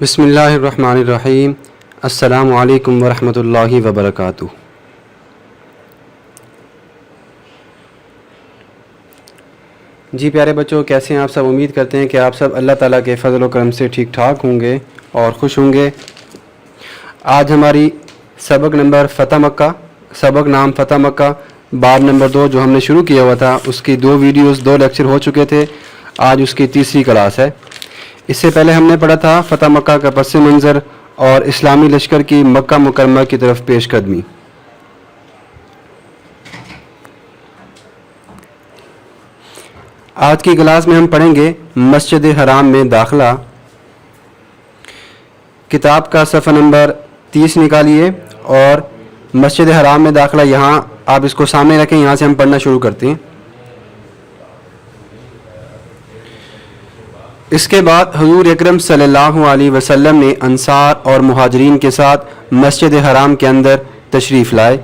بسم اللہ الرحمن الرحیم۔ السلام علیکم ورحمۃ اللہ وبرکاتہ۔ جی پیارے بچوں، کیسے ہیں آپ سب؟ امید کرتے ہیں کہ آپ سب اللہ تعالیٰ کے فضل و کرم سے ٹھیک ٹھاک ہوں گے اور خوش ہوں گے۔ آج ہماری سبق نمبر فتح مکہ، سبق نام فتح مکہ، باب نمبر 2 جو ہم نے شروع کیا ہوا تھا، اس کی 2 ویڈیوز 2 لیکچر ہو چکے تھے۔ آج اس کی تیسری کلاس ہے۔ اس سے پہلے ہم نے پڑھا تھا فتح مکہ کا پس منظر اور اسلامی لشکر کی مکہ مکرمہ کی طرف پیش قدمی۔ آج کی کلاس میں ہم پڑھیں گے مسجد حرام میں داخلہ۔ کتاب کا صفحہ نمبر 30 نکالیے اور مسجد حرام میں داخلہ، یہاں آپ اس کو سامنے رکھیں، یہاں سے ہم پڑھنا شروع کرتے ہیں۔ اس کے بعد حضور اکرم صلی اللہ علیہ وسلم نے انصار اور مہاجرین کے ساتھ مسجد حرام کے اندر تشریف لائے۔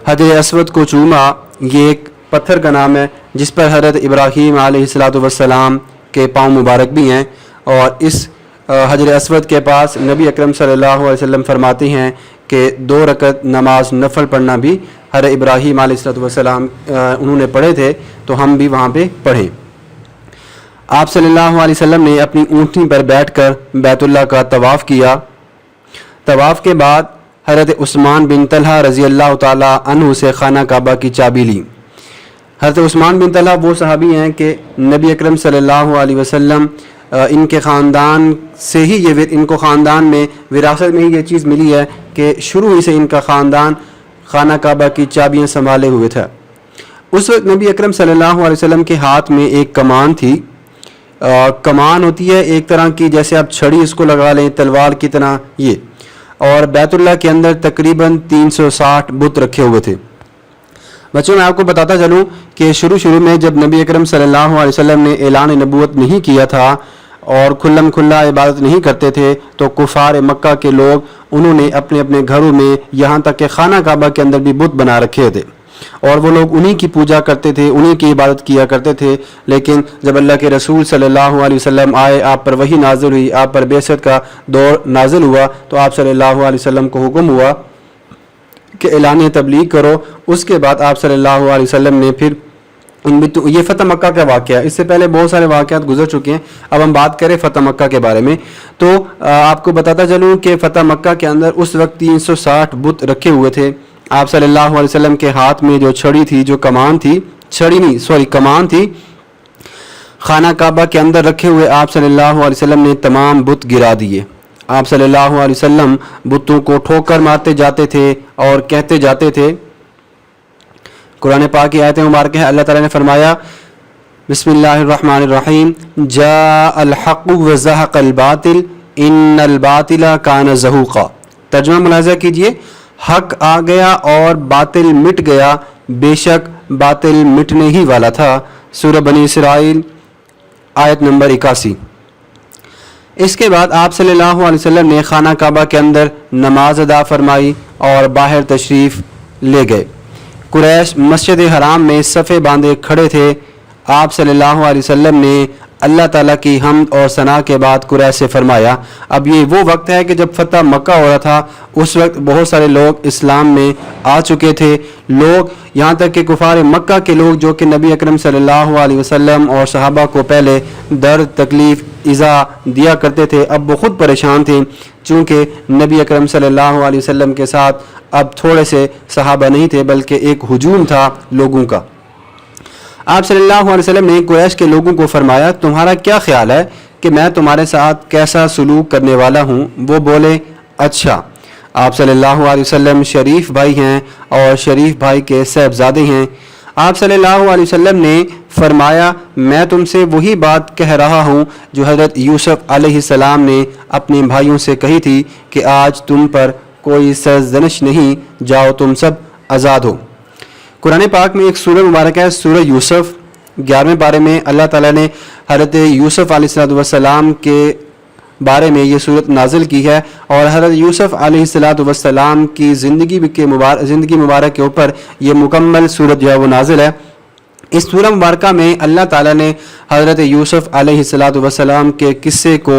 حجر اسود کو چوما، یہ ایک پتھر کا نام ہے جس پر حضرت ابراہیم علیہ السلام کے پاؤں مبارک بھی ہیں، اور اس حجر اسود کے پاس نبی اکرم صلی اللہ علیہ وسلم فرماتے ہیں کہ 2 رکعت نماز نفل پڑھنا بھی حضرت ابراہیم علیہ السلام انہوں نے پڑھے تھے، تو ہم بھی وہاں پہ پڑھیں۔ آپ صلی اللہ علیہ وسلم نے اپنی اونٹنی پر بیٹھ کر بیت اللہ کا طواف کیا۔ طواف کے بعد حضرت عثمان بن طلحہ رضی اللہ تعالی عنہ سے خانہ کعبہ کی چابی لی۔ حضرت عثمان بن طلحہ وہ صحابی ہیں کہ نبی اکرم صلی اللہ علیہ وسلم ان کے خاندان سے ہی ان کو خاندان میں وراثت میں ہی یہ چیز ملی ہے کہ شروع ہی سے ان کا خاندان خانہ کعبہ کی چابیاں سنبھالے ہوئے تھا۔ اس وقت نبی اکرم صلی اللہ علیہ وسلم کے ہاتھ میں ایک کمان تھی۔ کمان ہوتی ہے ایک طرح کی، جیسے آپ چھڑی اس کو لگا لیں تلوار کی طرح، یہ، اور بیت اللہ کے اندر تقریباً 360 بت رکھے ہوئے تھے۔ بچوں میں آپ کو بتاتا چلوں کہ شروع میں جب نبی اکرم صلی اللہ علیہ وسلم نے اعلان نبوت نہیں کیا تھا اور کھلم کھلا عبادت نہیں کرتے تھے، تو کفار مکہ کے لوگ انہوں نے اپنے اپنے گھروں میں، یہاں تک کہ خانہ کعبہ کے اندر بھی بت بنا رکھے تھے، اور وہ لوگ انہی کی پوجا کرتے تھے، انہی کی عبادت کیا کرتے تھے۔ لیکن جب اللہ کے رسول صلی اللہ علیہ وسلم آئے، آپ پر وحی نازل ہوئی، آپ پر بعثت کا دور نازل ہوا، تو آپ صلی اللہ علیہ وسلم کو حکم ہوا کہ اعلان تبلیغ کرو۔ اس کے بعد آپ صلی اللہ علیہ وسلم نے پھر یہ فتح مکہ کا واقعہ، اس سے پہلے بہت سارے واقعات گزر چکے ہیں، اب ہم بات کریں فتح مکہ کے بارے میں۔ تو آپ کو بتاتا چلوں کہ فتح مکہ کے اندر اس وقت 360 بت رکھے ہوئے تھے۔ آپ صلی اللہ علیہ وسلم کے ہاتھ میں جو چھڑی تھی، جو کمان تھی، کمان تھی، خانہ کعبہ کے اندر رکھے ہوئے آپ صلی اللہ علیہ وسلم نے تمام بت گرا دیے۔ آپ صلی اللہ علیہ وسلم بتوں کو ٹھوکر مارتے جاتے تھے اور کہتے جاتے تھے، قرآن پاک کی آیت مبارکہ ہے، اللہ تعالیٰ نے فرمایا بسم اللہ الرحمن الرحیم، جاء الحق وزہق الباطل ان الباطل کان زہوقا۔ ترجمہ ملاحظہ کیجئے، حق آ گیا اور باطل مٹ گیا، بے شک باطل مٹنے ہی والا تھا۔ سورہ بنی اسرائیل آیت نمبر 81۔ اس کے بعد آپ صلی اللہ علیہ وسلم نے خانہ کعبہ کے اندر نماز ادا فرمائی اور باہر تشریف لے گئے۔ قریش مسجد حرام میں صفے باندھے کھڑے تھے۔ آپ صلی اللہ علیہ وسلم نے اللہ تعالیٰ کی حمد اور ثنا کے بعد قریش سے فرمایا، اب یہ وہ وقت ہے کہ جب فتح مکہ ہو رہا تھا، اس وقت بہت سارے لوگ اسلام میں آ چکے تھے، لوگ یہاں تک کہ کفار مکہ کے لوگ جو کہ نبی اکرم صلی اللہ علیہ وسلم اور صحابہ کو پہلے درد، تکلیف، ایذا دیا کرتے تھے، اب وہ خود پریشان تھے، چونکہ نبی اکرم صلی اللہ علیہ وسلم کے ساتھ اب تھوڑے سے صحابہ نہیں تھے بلکہ ایک ہجوم تھا لوگوں کا۔ آپ صلی اللہ علیہ وسلم نے قریش کے لوگوں کو فرمایا، تمہارا کیا خیال ہے کہ میں تمہارے ساتھ کیسا سلوک کرنے والا ہوں؟ وہ بولے اچھا۔ آپ صلی اللہ علیہ وسلم شریف بھائی ہیں اور شریف بھائی کے صاحبزادے ہیں۔ آپ صلی اللہ علیہ وسلم نے فرمایا، میں تم سے وہی بات کہہ رہا ہوں جو حضرت یوسف علیہ السلام نے اپنے بھائیوں سے کہی تھی کہ آج تم پر کوئی سرزنش نہیں، جاؤ تم سب آزاد ہو۔ قرآن پاک میں ایک سورہ مبارکہ ہے، سورہ یوسف، 11ویں پارے میں اللہ تعالیٰ نے حضرت یوسف علیہ السلام کے بارے میں یہ صورت نازل کی ہے، اور حضرت یوسف علیہ السلام کی زندگی مبارک کے اوپر یہ مکمل صورت جو ہے وہ نازل ہے۔ اس سورہ مبارکہ میں اللہ تعالیٰ نے حضرت یوسف علیہ السلام کے قصے کو